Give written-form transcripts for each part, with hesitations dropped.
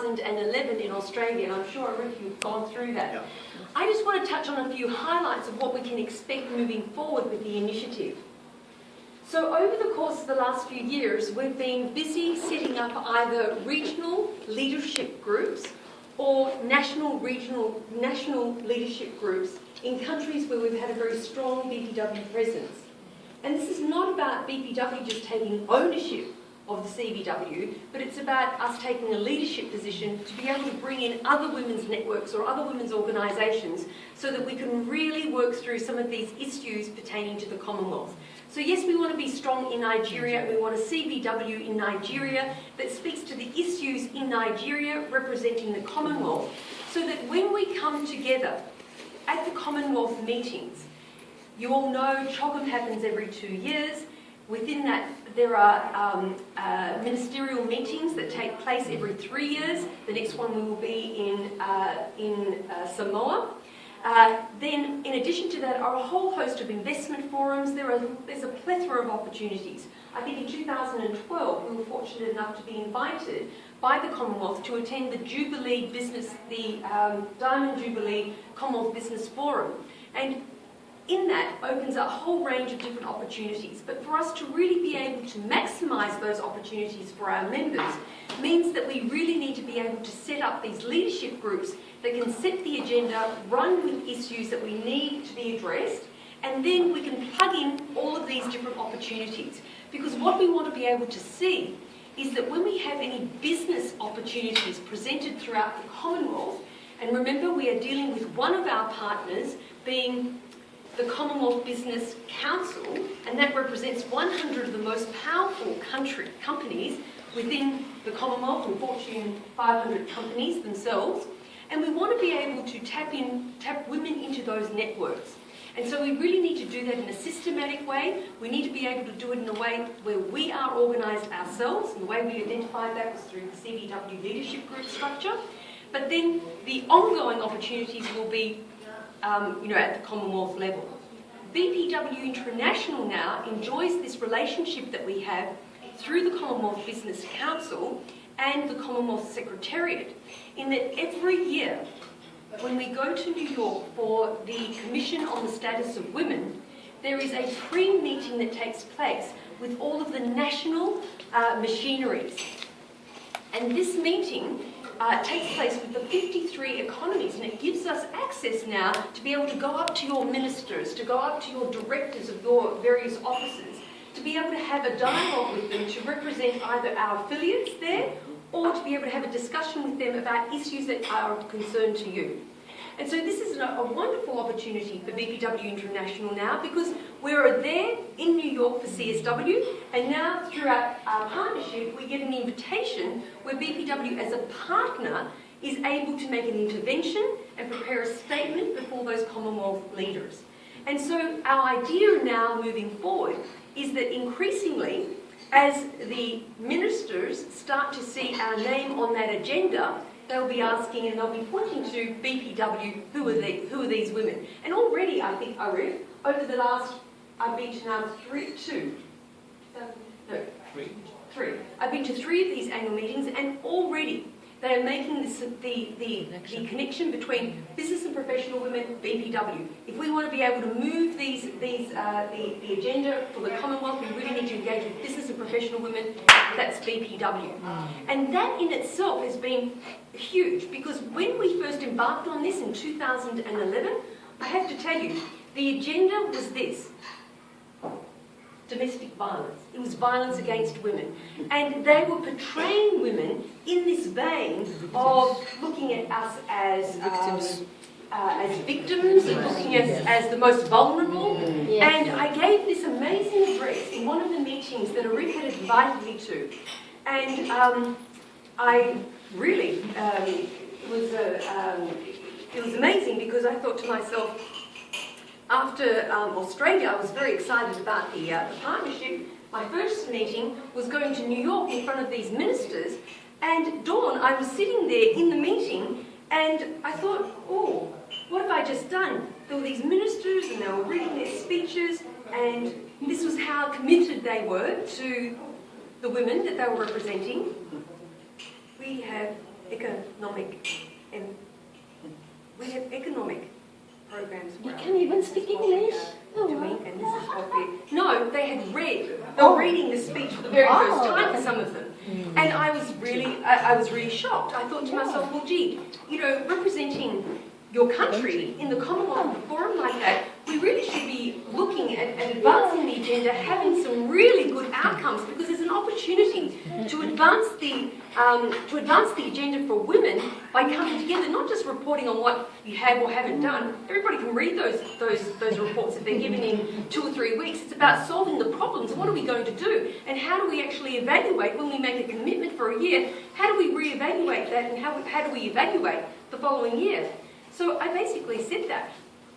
2011 in Australia, and I'm sure you've gone through that. Yeah. I just want to touch on a few highlights of what we can expect moving forward with the initiative. So over the course of the last few years, we've been busy setting up either regional leadership groups or national leadership groups in countries where we've had a very strong BPW presence. And this is not about BPW just taking ownership of the CBW, but it's about us taking a leadership position to be able to bring in other women's networks or other women's organisations so that we can really work through some of these issues pertaining to the Commonwealth. So yes, we want to be strong in Nigeria. We want a CBW in Nigeria that speaks to the issues in Nigeria representing the Commonwealth, so that when we come together at the Commonwealth meetings, you all know CHOGM happens every 2 years. Within that, there are ministerial meetings that take place every 3 years. The next one will be in Samoa. Then, in addition to that, are a whole host of investment forums. There's a plethora of opportunities. I think in 2012, we were fortunate enough to be invited by the Commonwealth to attend the Diamond Jubilee Commonwealth Business Forum. And in that opens a whole range of different opportunities. But for us to really be able to maximise those opportunities for our members means that we really need to be able to set up these leadership groups that can set the agenda, run with issues that we need to be addressed, and then we can plug in all of these different opportunities. Because what we want to be able to see is that when we have any business opportunities presented throughout the Commonwealth, and remember we are dealing with one of our partners being the Commonwealth Business Council, and that represents 100 of the most powerful companies within the Commonwealth and Fortune 500 companies themselves. And we want to be able to tap women into those networks. And so we really need to do that in a systematic way. We need to be able to do it in a way where we are organised ourselves, and the way we identified that was through the CBW leadership group structure. But then the ongoing opportunities will be at the Commonwealth level. BPW International now enjoys this relationship that we have through the Commonwealth Business Council and the Commonwealth Secretariat, in that every year when we go to New York for the Commission on the Status of Women, there is a pre-meeting that takes place with all of the national machineries. And this meeting takes place with the 53 economies, and it gives us access now to be able to go up to your ministers, to go up to your directors of your various offices, to be able to have a dialogue with them, to represent either our affiliates there, or to be able to have a discussion with them about issues that are of concern to you. And so this is a wonderful opportunity for BPW International now, because we're there in New York for CSW, and now through our partnership we get an invitation where BPW as a partner is able to make an intervention and prepare a statement before those Commonwealth leaders. And so our idea now moving forward is that increasingly, as the ministers start to see our name on that agenda, they'll be asking and they'll be pointing to BPW, who are these women? And already, I think, Arif, over the last, I've been to now three. I've been to 3 of these annual meetings, and already they are making this, the connection between business and professional women, BPW. If we want to be able to move the agenda for the Commonwealth, we really need to engage with business and professional women. That's BPW. And that in itself has been huge, because when we first embarked on this in 2011, I have to tell you, the agenda was this: domestic violence. It was violence against women. And they were portraying women in this vein of looking at us as victims and looking at us as the most vulnerable. And I gave this amazing address in one of the meetings that Arif had invited me to. And I really, it was amazing, because I thought to myself, after Australia, I was very excited about the partnership. My first meeting was going to New York in front of these ministers, and Dawn, I was sitting there in the meeting, and I thought, oh, what have I just done? There were these ministers, and they were reading their speeches, and this was how committed they were to the women that they were representing. We have we have economic programs. You can't even speak English. Doing, and this is what no, they had read. They were reading the speech for the very first time for some of them, and I was really shocked. I thought to myself, well, gee, representing your country in the Commonwealth forum like that, we really should be looking at advancing the agenda, having some really good outcomes, because there's an opportunity to advance the agenda for women by coming together, not just reporting on what you have or haven't done. Everybody can read those reports if they're given in 2 or 3 weeks. It's about solving the problems. What are we going to do? And how do we actually evaluate when we make a commitment for a year? How do we re-evaluate that, and how do we evaluate the following year? So I basically said that.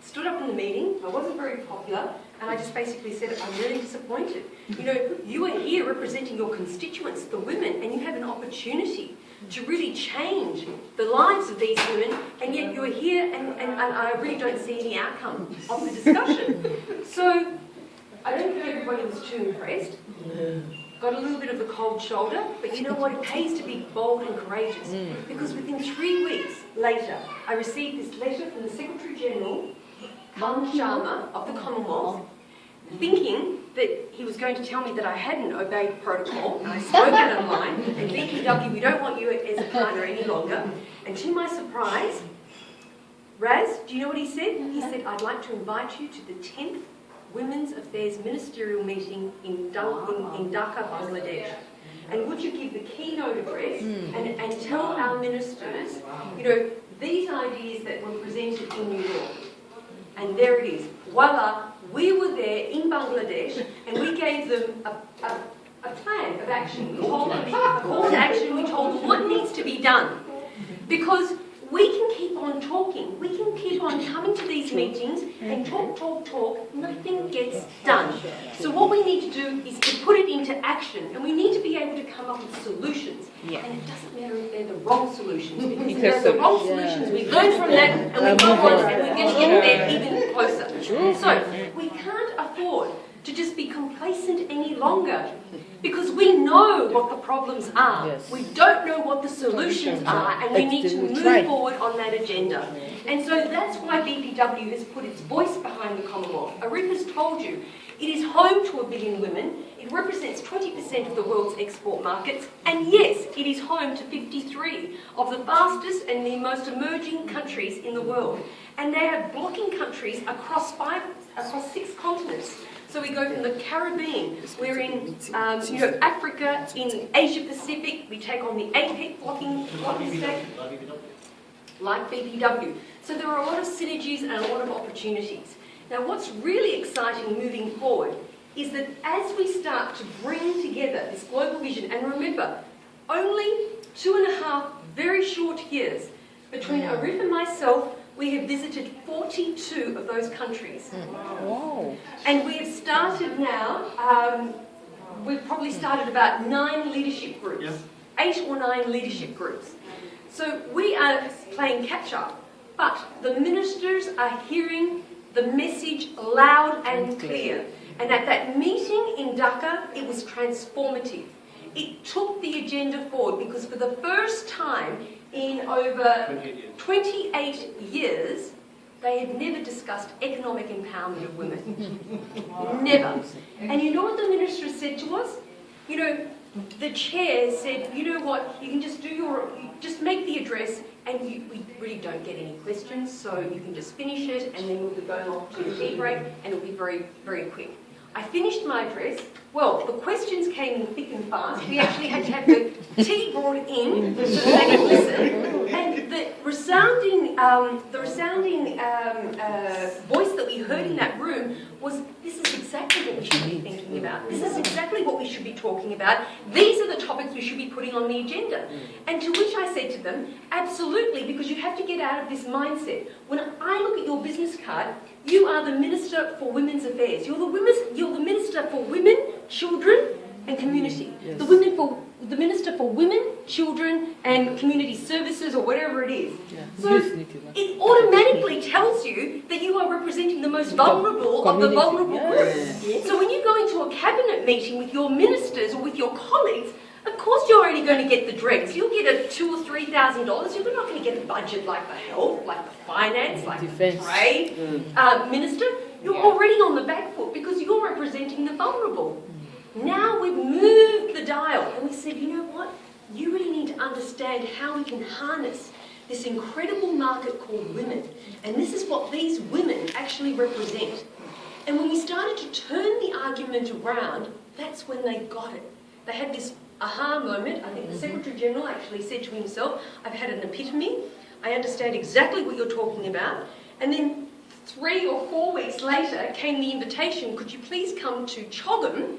Stood up in the meeting, I wasn't very popular, and I just basically said, I'm really disappointed. You are here representing your constituents, the women, and you have an opportunity to really change the lives of these women, and yet you're here and I really don't see any outcome of the discussion. So I don't think everybody was too impressed. Got a little bit of a cold shoulder, but you know what? It pays to be bold and courageous, because within 3 weeks later, I received this letter from the Secretary-General, Sharma of the Commonwealth, thinking that he was going to tell me that I hadn't obeyed protocol, and I spoke out of line, and BPW, we don't want you as a partner any longer. And to my surprise, Raz, do you know what he said? He said, I'd like to invite you to the 10th Women's Affairs Ministerial Meeting in Dhaka, Bangladesh. And would you give the keynote address and tell our ministers, these ideas that were presented in New York. And there it is. Voila, we were there in Bangladesh, and we gave them a plan of action. We told them a call to action. We told them what needs to be done. Because we can keep on talking. We can keep on coming to these meetings and talk. Nothing gets done. So what we need to do is to put it into action, and we need to be able to come up with solutions. Yeah. And it doesn't matter if they're the wrong solutions, because if they're the wrong solutions, we learn from that and we move on, and we're going to get there even closer. So we can't afford to just be complacent any longer, because we know what the problems are. Yes. We don't know what the solutions are, and we need to move forward on that agenda. And so that's why BPW has put its voice behind the Commonwealth. Arif has told you, it is home to 1 billion women. It represents 20% of the world's export markets. And yes, it is home to 53 of the fastest and the most emerging countries in the world. And they are blocking countries across 6 continents. So we go from the Caribbean, we're in Africa, in Asia Pacific, we take on the APEC blocking state, like BPW. So there are a lot of synergies and a lot of opportunities. Now what's really exciting moving forward is that as we start to bring together this global vision, and remember, only 2.5 very short years between Arif and myself, we have visited 42 of those countries. Wow. And we have started now, we've probably started about 9 leadership groups, yeah. 8 or 9 leadership groups. So we are playing catch up, but the ministers are hearing the message loud and clear. And at that meeting in Dhaka, it was transformative. It took the agenda forward, because for the first time in over 28 years, they had never discussed economic empowerment of women. Never. And you know what the minister said to us? The chair said, you know what, you can just just make the address, and we really don't get any questions, so you can just finish it, and then we'll be going off to a tea break, and it'll be very, very quick. I finished my address. Well, the questions came in thick and fast. We actually had to have the tea brought in so that they could listen. And the resounding voice that we heard in that room was, this is exactly what we should be thinking about. This is exactly what we should be talking about. These are the topics we should be putting on the agenda. And to which I said to them, absolutely, because you have to get out of this mindset. When I look at your business card, you are the Minister for Women's Affairs. You're the Minister for Women, Children and Community. Yes. The Minister for Women, Children and Community Services, or whatever it is. Yeah. So it automatically tells you that you are representing the most vulnerable of the vulnerable groups. Yes. So when you go into a cabinet meeting with your ministers or with your colleagues, Of course you're only going to get the dregs. You'll get a $2,000 or $3,000. You're not going to get a budget like the health, like the finance, like Defense. the trade minister. You're already on the back foot because you're representing the vulnerable. Now we've moved the dial and we said, you know what? You really need to understand how we can harness this incredible market called women. And this is what these women actually represent. And when we started to turn the argument around, that's when they got it. They had this aha moment. I think the Secretary General actually said to himself, I've had an epiphany. I understand exactly what you're talking about. And then 3 or 4 weeks later came the invitation, could you please come to Choggum?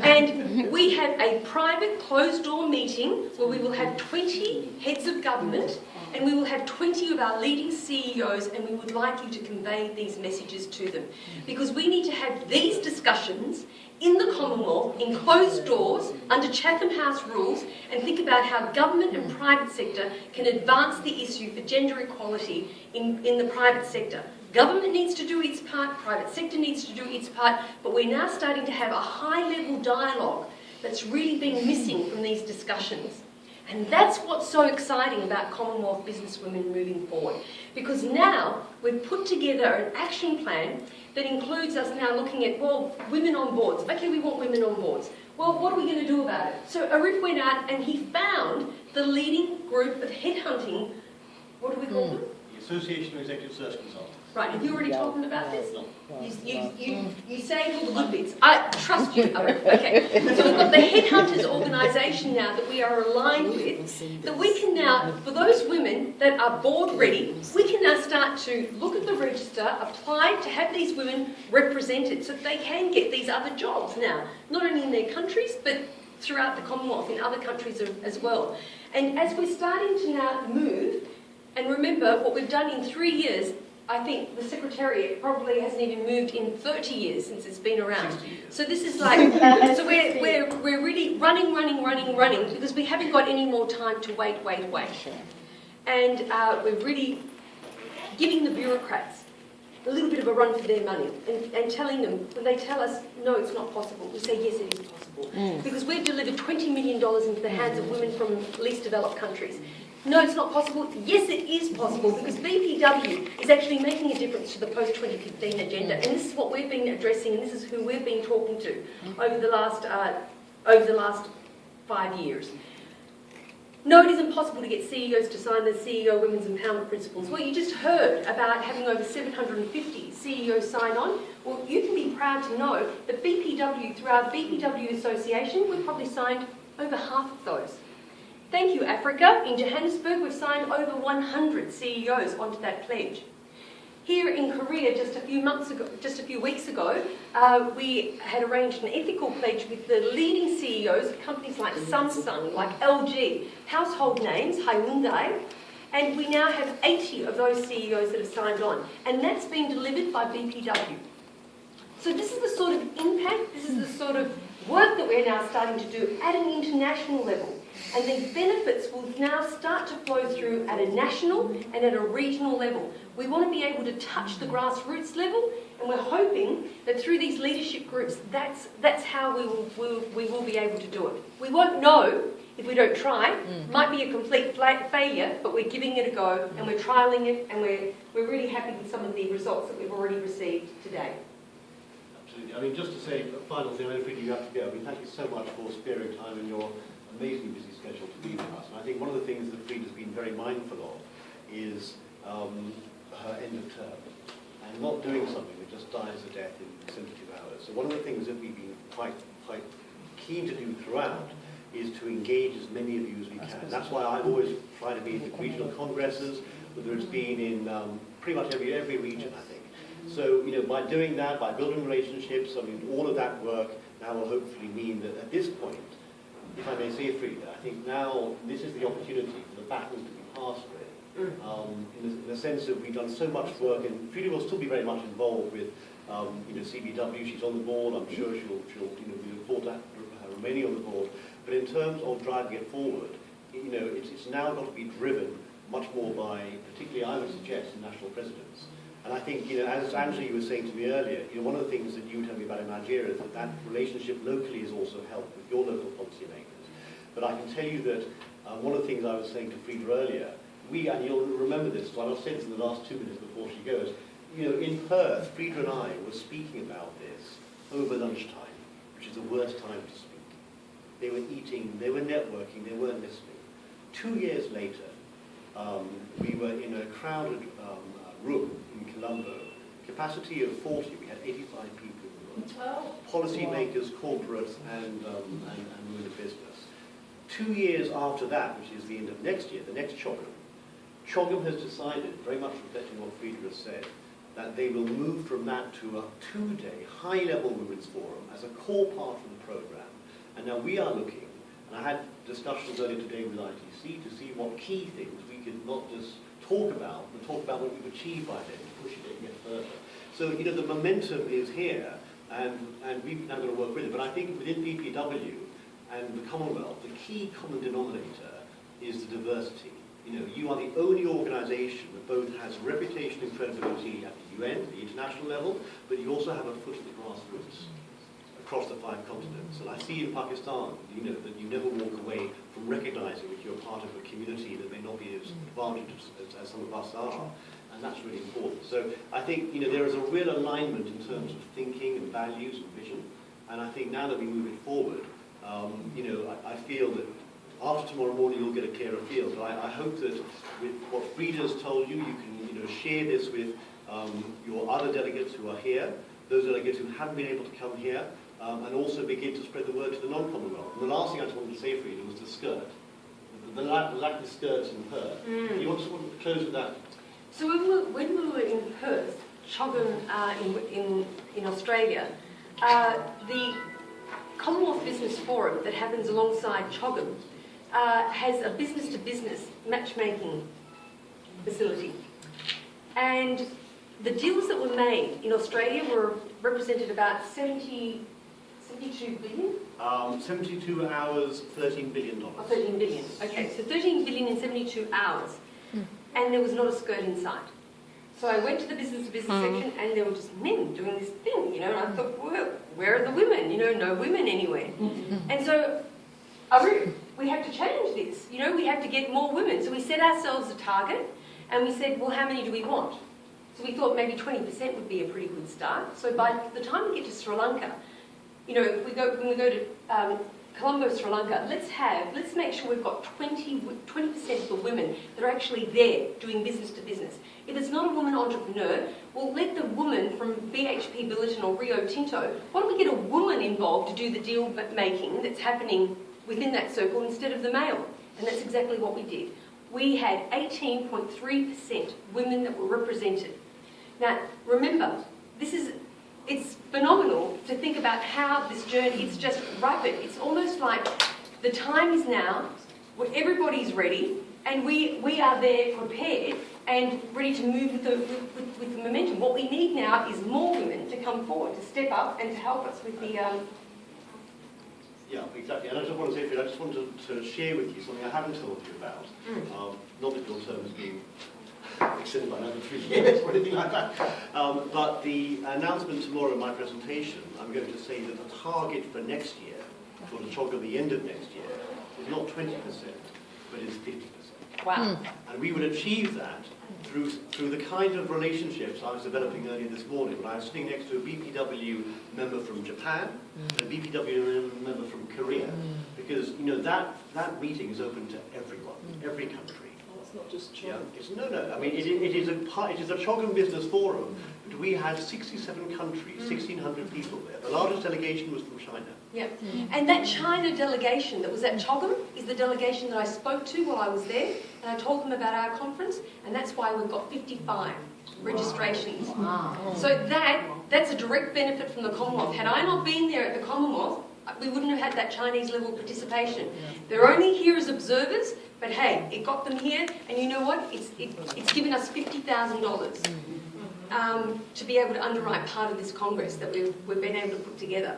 And we have a private closed-door meeting where we will have 20 heads of government and we will have 20 of our leading CEOs, and we would like you to convey these messages to them. Because we need to have these discussions in the Commonwealth, in closed doors, under Chatham House rules, and think about how government and private sector can advance the issue for gender equality in the private sector. Government needs to do its part, private sector needs to do its part, but we're now starting to have a high-level dialogue that's really been missing from these discussions. And that's what's so exciting about Commonwealth Businesswomen moving forward. Because now we've put together an action plan that includes us now looking at, well, women on boards. Okay, we want women on boards. Well, what are we going to do about it? So Arif went out and he found the leading group of headhunting, what do we call them? The Association of Executive Search Consultants. Right, have you already told them about this? No. You say all the good bits. I trust you, Arif. Okay. So we've got the Headhunters organisation now that we are aligned with, that we can now, for those women that are board ready, we can now start to look at the register, apply to have these women represented so that they can get these other jobs now, not only in their countries, but throughout the Commonwealth, in other countries as well. And as we're starting to now move, and remember what we've done in 3 years, I think the Secretariat probably hasn't even moved in 30 years since it's been around. 60 years. So this is like, so we're really running because we haven't got any more time to wait. And we're really giving the bureaucrats a little bit of a run for their money and telling them, when they tell us, no, it's not possible, we say, yes, it is possible. Because we've delivered $20 million into the hands of women from least developed countries. No, it's not possible. Yes, it is possible because BPW is actually making a difference to the post-2015 agenda, and this is what we've been addressing, and this is who we've been talking to over the last 5 years. No, it isn't possible to get CEOs to sign the CEO Women's Empowerment Principles. Well, you just heard about having over 750 CEOs sign on. Well, you can be proud to know that BPW, through our BPW Association, we've probably signed over half of those. Thank you, Africa. In Johannesburg, we've signed over 100 CEOs onto that pledge. Here in Korea, just a few weeks ago, we had arranged an ethical pledge with the leading CEOs of companies like Samsung, like LG, household names, Hyundai, and we now have 80 of those CEOs that have signed on, and that's been delivered by BPW. So this is the sort of impact, this is the sort of work that we're now starting to do at an international level. And these benefits will now start to flow through at a national and at a regional level. We want to be able to touch the grassroots level, and we're hoping that through these leadership groups, that's how we will be able to do it. We won't know if we don't try. Might be a complete failure, but we're giving it a go, and we're trialling it, and we're really happy with some of the results that we've already received today. Absolutely. I mean, just to say a final thing, I know, Freda, you have to go. I mean, thank you so much for sparing time in your amazingly busy schedule to be with us. And I think one of the things that Freda's been very mindful of is her end of term, and not doing something that just dies a death in 72 hours. So one of the things that we've been quite keen to do throughout is to engage as many of you as we can. That's why I've always tried to be at the regional congresses, whether it's been in pretty much every region, I think. So, you know, by doing that, by building relationships, I mean, all of that work now will hopefully mean that at this point, if I may say, Freda, I think now this is the opportunity for the baton to be passed, really. In the sense that we've done so much work, and Freda will still be very much involved with, CBW. She's on the board. I'm sure we look forward to her remaining on the board. But in terms of driving it forward, it's now got to be driven much more by, particularly I would suggest, national presidents. And I think, as Angela, you were saying to me earlier, one of the things that you tell me about in Nigeria is that relationship locally has also helped with your local policymakers. But I can tell you that one of the things I was saying to Freda earlier, and you'll remember this, so I'll say this in the last 2 minutes before she goes, in Perth, Freda and I were speaking about this over lunchtime, which is the worst time to speak. They were eating, they were networking, they weren't listening. 2 years later, we were in a crowded room in Colombo, capacity of 40, we had 85 people in the room. Policymakers, corporates, and women of business. 2 years after that, which is the end of next year, the next CHOGM has decided, very much reflecting what Freda has said, that they will move from that to a 2-day high-level women's forum as a core part of the program. And now we are looking, and I had discussions earlier today with ITC to see what key things we could not just talk about, but talk about what we've achieved by then, push it yet further. So, the momentum is here, and we've now got to work with it. But I think within BPW and the Commonwealth, the key common denominator is the diversity. You are the only organisation that both has reputation and credibility at the UN, the international level, but you also have a foot at the grassroots across the 5 continents. And I see in Pakistan, that you never walk away from recognising that you're part of a community that may not be as advantaged as some of us are. And that's really important. So I think there is a real alignment in terms of thinking and values and vision. And I think now that we move it forward, I feel that after tomorrow morning you'll get a clearer feel. But I hope that with what Freda's told you, you can share this with your other delegates who are here, those delegates who haven't been able to come here, and also begin to spread the word to the non-Commonwealth. And the last thing I just wanted to say, Freda, was the skirt. The lack of skirts in Perth. You want to close with that? So when we were in Perth, CHOGM in Australia, the Commonwealth Business Forum that happens alongside CHOGM has a business-to-business matchmaking facility. And the deals that were made in Australia represented about 72 billion? 72 hours, $13 billion. Oh, 13 billion. Okay, so 13 billion in 72 hours. And there was not a skirt in sight. So I went to the business-to-business section, and there were just men doing this thing, and I thought, well, where are the women? No women anywhere. And so we have to change this. We have to get more women. So we set ourselves a target, and we said, well, how many do we want? So we thought maybe 20% would be a pretty good start. So by the time we get to Sri Lanka, when we go to Colombo, Sri Lanka, let's make sure we've got 20% of the women that are actually there doing business to business. If it's not a woman entrepreneur, we'll let the woman from BHP Billiton or Rio Tinto, why don't we get a woman involved to do the deal making that's happening within that circle instead of the male? And that's exactly what we did. We had 18.3% women that were represented. Now, remember, it's phenomenal to think about how this journey, it's just rapid. It's almost like the time is now, where everybody's ready, and we are there prepared and ready to move with the momentum. What we need now is more women to come forward, to step up and to help us with the... Yeah, exactly. And I just want to say, Freda, I just wanted to share with you something I haven't told you about. Not that your term has been extended by another 3 years or anything like that. But the announcement tomorrow in my presentation, I'm going to say that the target for next year, for the CHOGM at the end of next year, is not 20%, but is 50%. Wow. And we would achieve that through the kind of relationships I was developing earlier this morning when I was sitting next to a BPW member from Japan and a BPW member from Korea. Because, that meeting is open to everyone, every country. It's not just CHOGM. Yeah, no. I mean, it is a CHOGM business forum, but we had 67 countries, 1,600 people there. The largest delegation was from China. Yeah, and that China delegation that was at CHOGM is the delegation that I spoke to while I was there, and I told them about our conference, and that's why we've got 55 registrations. Wow. So that's a direct benefit from the Commonwealth. Had I not been there at the Commonwealth, we wouldn't have had that Chinese level participation. They're only here as observers, but hey, it got them here, and you know what? It's given us $50,000 to be able to underwrite part of this Congress that we've been able to put together.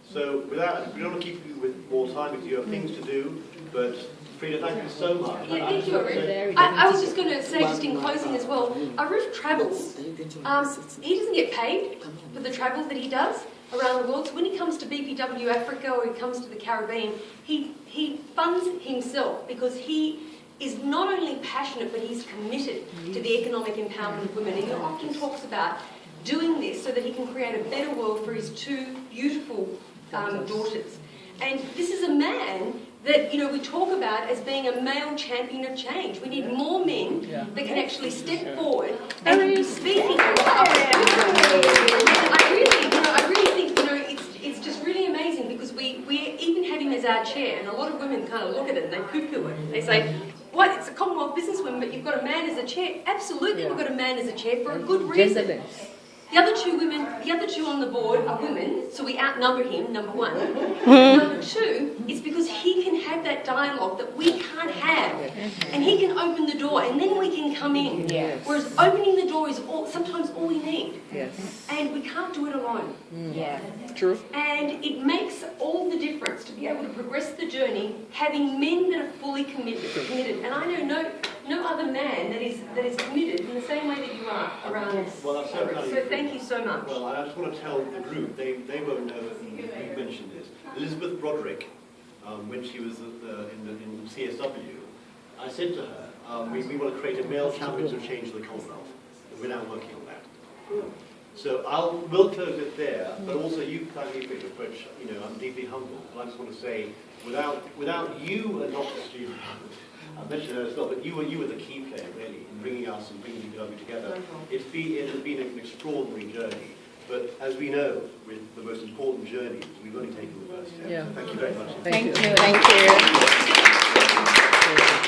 So we don't want to keep you with more time because you have things to do, but Freda, thank you so much. Yeah, thank you, Arif. I was just going to say, just in closing as well, Arif travels. He doesn't get paid for the travel that he does, around the world. So when he comes to BPW Africa or he comes to the Caribbean, he funds himself because he is not only passionate, but he's committed to the economic empowerment of women. And he often talks about doing this so that he can create a better world for his two beautiful daughters. And this is a man that, you know, we talk about as being a male champion of change. We need more men that can actually step forward and be speaking. I really think, you know, it's just really amazing because we even have him as our chair, and a lot of women kind of look at it and they poo-poo it. They say, what, it's a Commonwealth Businesswoman, but you've got a man as a chair. Absolutely, we've got a man as a chair for a good reason. The other two on the board are women, so we outnumber him, number one. Number two, it's because he can have that dialogue that we can't have. And he can open the door, and then we can come in. Yes. Whereas opening the door is sometimes all we need. Yes. And we can't do it alone. Yeah. True. And it makes all the difference to be able to progress the journey, having men that are fully committed. And I know no other man that is committed in the same way that you are around this. Well, that's so kind of you. So thank you so much. Well, I just want to tell the group, they won't know that you mentioned this. Elizabeth Broderick, when she was in CSW, I said to her, we want to create a male champions of change in the Commonwealth. And we're now working on that. So we'll close it there, but also you, kindly, which, you know, I'm deeply humbled. And I just want to say, without you and Dr. Steve, I mentioned her as well, but you were the key player, really, in bringing us and bringing BPW together. It has been an extraordinary journey, but as we know, with the most important journeys, we've only taken the first step. So thank you very much. Thank you. Thank you.